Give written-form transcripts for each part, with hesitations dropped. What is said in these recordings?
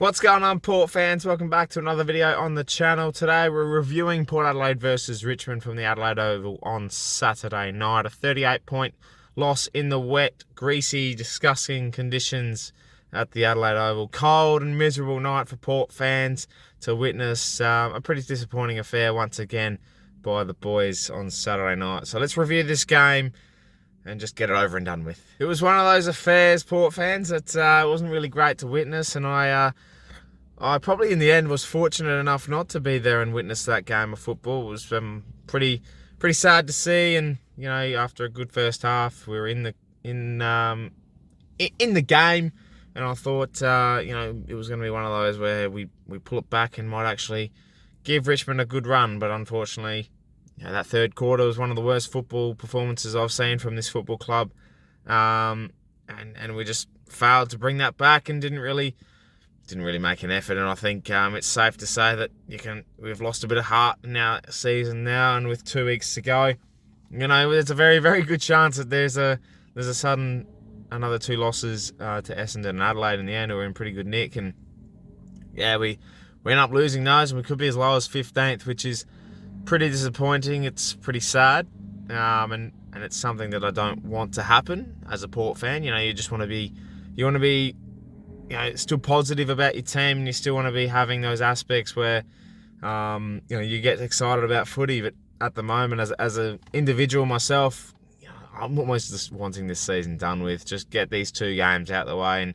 What's going on, Port fans? Welcome back to another video on the channel. Today we're reviewing Port Adelaide versus Richmond from the Adelaide Oval on Saturday night. A 38-point loss in the wet, greasy, disgusting conditions at the Adelaide Oval. Cold and miserable night for Port fans to witness. A pretty disappointing affair once again by the boys on Saturday night. So let's review this game and just get it over and done with. It was one of those affairs, Port fans, that wasn't really great to witness, and I probably in the end was fortunate enough not to be there and witness that game of football. It was pretty sad to see, and you know, after a good first half, we were in the game, and I thought it was going to be one of those where we pull it back and might actually give Richmond a good run, but unfortunately, that third quarter was one of the worst football performances I've seen from this football club, and we just failed to bring that back and didn't really make an effort. And I think it's safe to say that we've lost a bit of heart in our season now, and with 2 weeks to go, there's a very, very good chance that there's a sudden another 2 losses to Essendon and Adelaide in the end, who are in pretty good nick, and we end up losing those, and we could be as low as 15th, which is pretty disappointing. It's pretty sad, and it's something that I don't want to happen as a Port fan. You just want to be still positive about your team, and you still want to be having those aspects where you get excited about footy. But at the moment, as an individual myself, I'm almost just wanting this season done with. Just get these 2 games out of the way, and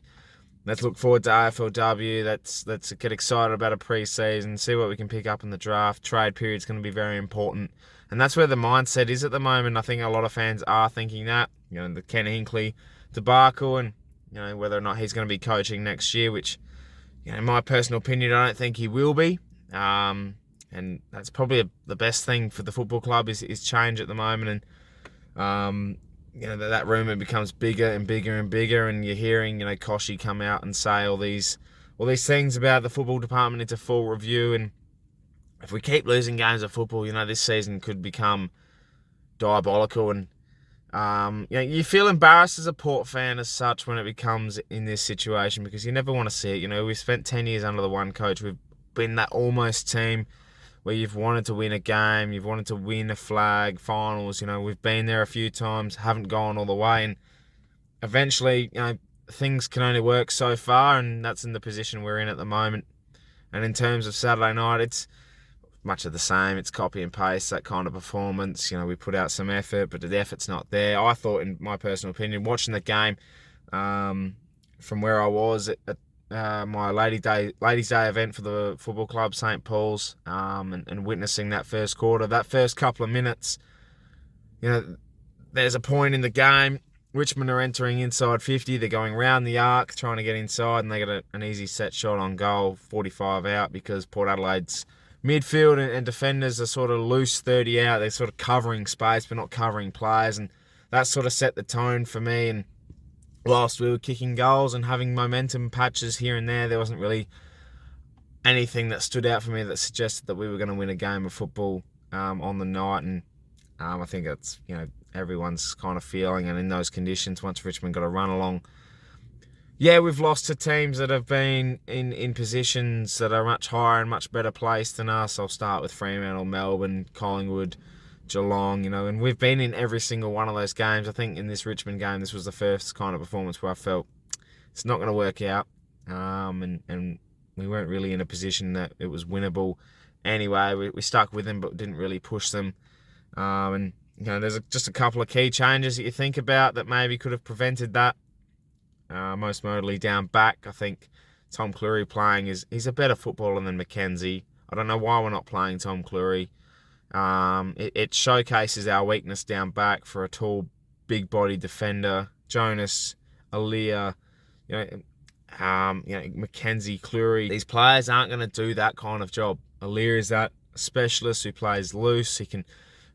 let's look forward to AFLW. Let's get excited about a pre-season, see what we can pick up in the draft. Trade period's going to be very important, and that's where the mindset is at the moment. I think a lot of fans are thinking that, the Ken Hinkley debacle, and whether or not he's going to be coaching next year, which, in my personal opinion, I don't think he will be. And that's probably the best thing for the football club is change at the moment. And that rumour becomes bigger and bigger and bigger, and you're hearing Koshy come out and say all these things about the football department into full review. And if we keep losing games of football, this season could become diabolical. And you feel embarrassed as a Port fan as such when it becomes in this situation, because you never want to see it. We've spent 10 years under the one coach. We've been that almost team where you've wanted to win a game, you've wanted to win a flag finals. We've been there a few times, haven't gone all the way, and eventually, things can only work so far, and that's in the position we're in at the moment. And in terms of Saturday night, it's much of the same. It's copy and paste, that kind of performance. We put out some effort, but the effort's not there. I thought, in my personal opinion, watching the game from where I was at my Ladies' Day event for the football club, St. Paul's, and witnessing that first quarter, that first couple of minutes, there's a point in the game, Richmond are entering inside 50, they're going round the arc, trying to get inside, and they get an easy set shot on goal, 45 out, because Port Adelaide's midfield and defenders are sort of loose 30 out. They're sort of covering space but not covering players, and that sort of set the tone for me. And whilst we were kicking goals and having momentum patches here and there wasn't really anything that stood out for me that suggested that we were going to win a game of football on the night. And I think that's everyone's kind of feeling, and in those conditions, once Richmond got a run along, we've lost to teams that have been in positions that are much higher and much better placed than us. I'll start with Fremantle, Melbourne, Collingwood, Geelong, and we've been in every single one of those games. I think in this Richmond game, this was the first kind of performance where I felt it's not going to work out, and we weren't really in a position that it was winnable anyway. We stuck with them, but didn't really push them, and there's just a couple of key changes that you think about that maybe could have prevented that. Most notably down back, I think Tom Cleary playing he's a better footballer than McKenzie. I don't know why we're not playing Tom Cleary. It showcases our weakness down back for a tall, big-bodied defender. Jonas, Aaliyah, McKenzie, Cleary. These players aren't going to do that kind of job. Aaliyah is that specialist who plays loose. He can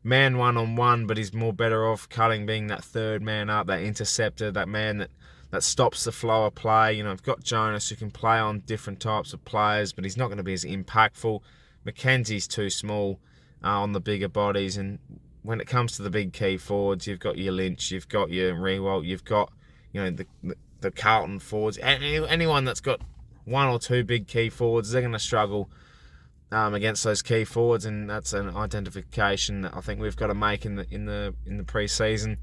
man one-on-one, but he's more better off cutting, being that third man up, that interceptor, that man that stops the flow of play. I've got Jonas who can play on different types of players, but he's not going to be as impactful. McKenzie's too small on the bigger bodies, and when it comes to the big key forwards, you've got your Lynch, you've got your Rewalt, you've got the Carlton forwards, anyone that's got one or two big key forwards, they're going to struggle against those key forwards, and that's an identification that I think we've got to make in the pre-season.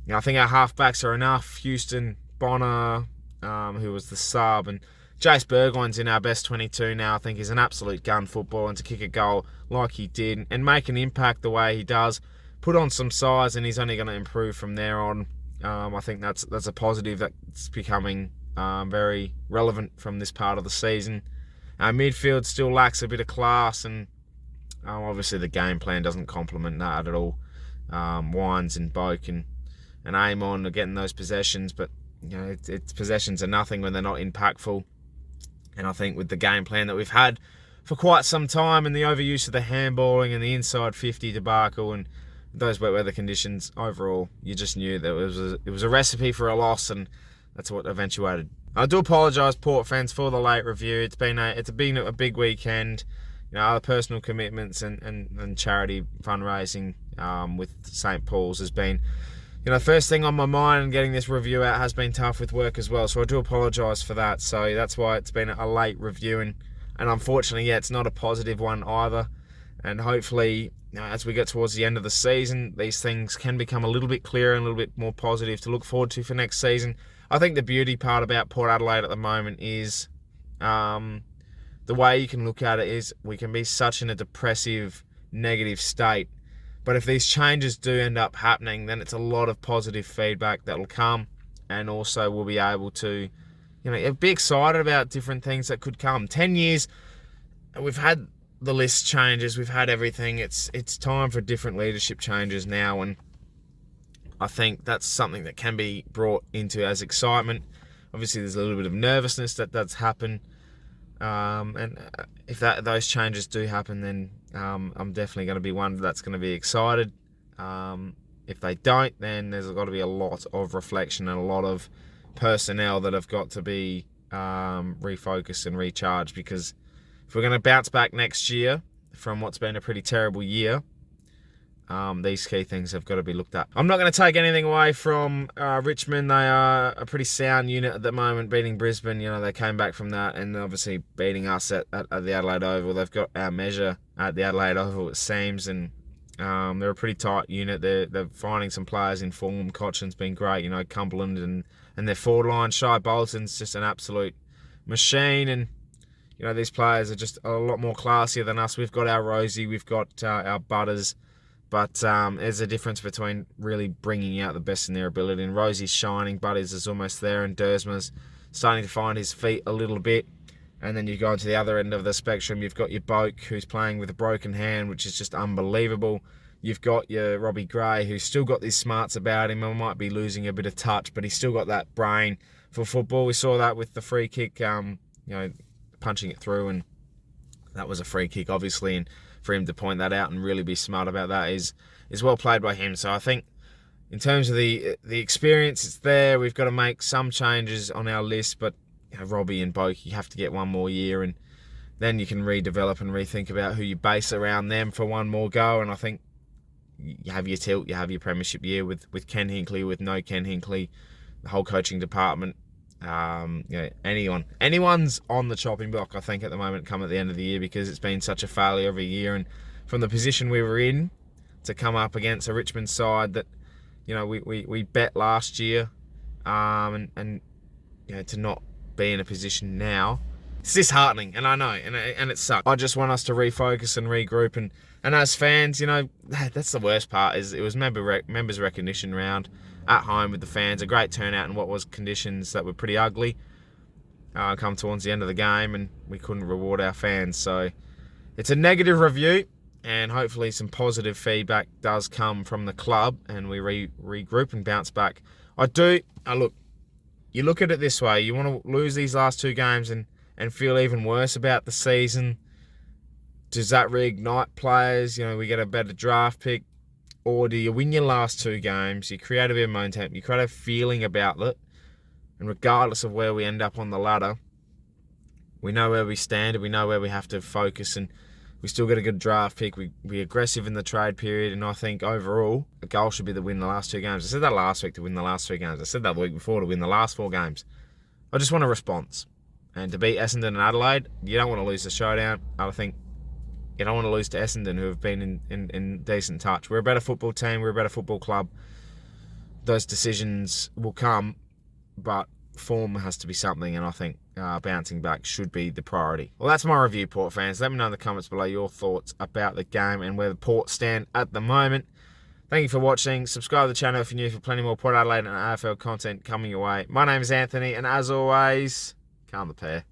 I think our halfbacks are enough. Houston, Bonner, who was the sub, and Jace Burgoyne's in our best 22 now. I think he's an absolute gun footballer, and to kick a goal like he did and make an impact the way he does, put on some size, and he's only going to improve from there on. I think that's a positive that's becoming very relevant from this part of the season. Our midfield still lacks a bit of class, and obviously the game plan doesn't complement that at all. Wines and Boak and Amon are getting those possessions, but it's possessions are nothing when they're not impactful. And I think with the game plan that we've had for quite some time, and the overuse of the handballing and the inside 50 debacle and those wet weather conditions, overall, you just knew that it was a recipe for a loss, and that's what eventuated. I do apologise, Port fans, for the late review. It's been a big weekend. Other personal commitments and charity fundraising with St. Paul's has been, first thing on my mind, and getting this review out has been tough with work as well. So I do apologise for that. So that's why it's been a late review, and unfortunately, it's not a positive one either. And hopefully, as we get towards the end of the season, these things can become a little bit clearer and a little bit more positive to look forward to for next season. I think the beauty part about Port Adelaide at the moment is the way you can look at it is we can be such in a depressive, negative state. But if these changes do end up happening, then it's a lot of positive feedback that will come, and also we'll be able to, be excited about different things that could come. 10 years, we've had the list changes, we've had everything. It's time for different leadership changes now, and I think that's something that can be brought into as excitement. Obviously, there's a little bit of nervousness that's happened. And if those changes do happen, then I'm definitely going to be one that's going to be excited. If they don't, then there's got to be a lot of reflection and a lot of personnel that have got to be refocused and recharged, because if we're going to bounce back next year from what's been a pretty terrible year, these key things have got to be looked at. I'm not going to take anything away from Richmond. They are a pretty sound unit at the moment, beating Brisbane. They came back from that, and obviously beating us at the Adelaide Oval. They've got our measure at the Adelaide Oval, it seems, and they're a pretty tight unit. They're finding some players in form. Cochin's been great, Cumberland and their forward line. Shai Bolton's just an absolute machine, and these players are just a lot more classier than us. We've got our Rosie, we've got our Butters. But there's a difference between really bringing out the best in their ability. And Rosie's shining, Butters is almost there, and Dersma's starting to find his feet a little bit. And then you go to the other end of the spectrum. You've got your Boak, who's playing with a broken hand, which is just unbelievable. You've got your Robbie Gray, who's still got these smarts about him. And might be losing a bit of touch, but he's still got that brain for football. We saw that with the free kick, punching it through, and that was a free kick, obviously, and for him to point that out and really be smart about that is well played by him. So I think in terms of the experience, it's there. We've got to make some changes on our list, but Robbie and Boak, you have to get one more year, and then you can redevelop and rethink about who you base around them for one more go. And I think you have your tilt, you have your premiership year with Ken Hinkley, with no Ken Hinkley, the whole coaching department. Anyone's on the chopping block, I think, at the moment, come at the end of the year, because it's been such a failure every year. And from the position we were in to come up against a Richmond side that we bet last year, and to not be in a position now, it's disheartening. And I know, and it sucks. I just want us to refocus and regroup, and as fans, that's the worst part. Is it was members recognition round at home with the fans, a great turnout in what was conditions that were pretty ugly. Come towards the end of the game, and we couldn't reward our fans. So it's a negative review, and hopefully some positive feedback does come from the club, and we regroup and bounce back. Look, you look at it this way: you want to lose these last two games and feel even worse about the season. Does that reignite players? We get a better draft pick. Or do you win your last two games, you create a bit of momentum, you create a feeling about it, and regardless of where we end up on the ladder, we know where we stand, and we know where we have to focus, and we still get a good draft pick. We're aggressive in the trade period, and I think overall, a goal should be to win the last two games. I said that last week, to win the last three games. I said that the week before, to win the last four games. I just want a response. And to beat Essendon and Adelaide, you don't want to lose the showdown. I think you don't want to lose to Essendon, who have been in decent touch. We're a better football team. We're a better football club. Those decisions will come, but form has to be something, and I think bouncing back should be the priority. Well, that's my review, Port fans. Let me know in the comments below your thoughts about the game and where the Port stand at the moment. Thank you for watching. Subscribe to the channel if you're new for plenty more Port Adelaide and AFL content coming your way. My name is Anthony, and as always, calm the pair.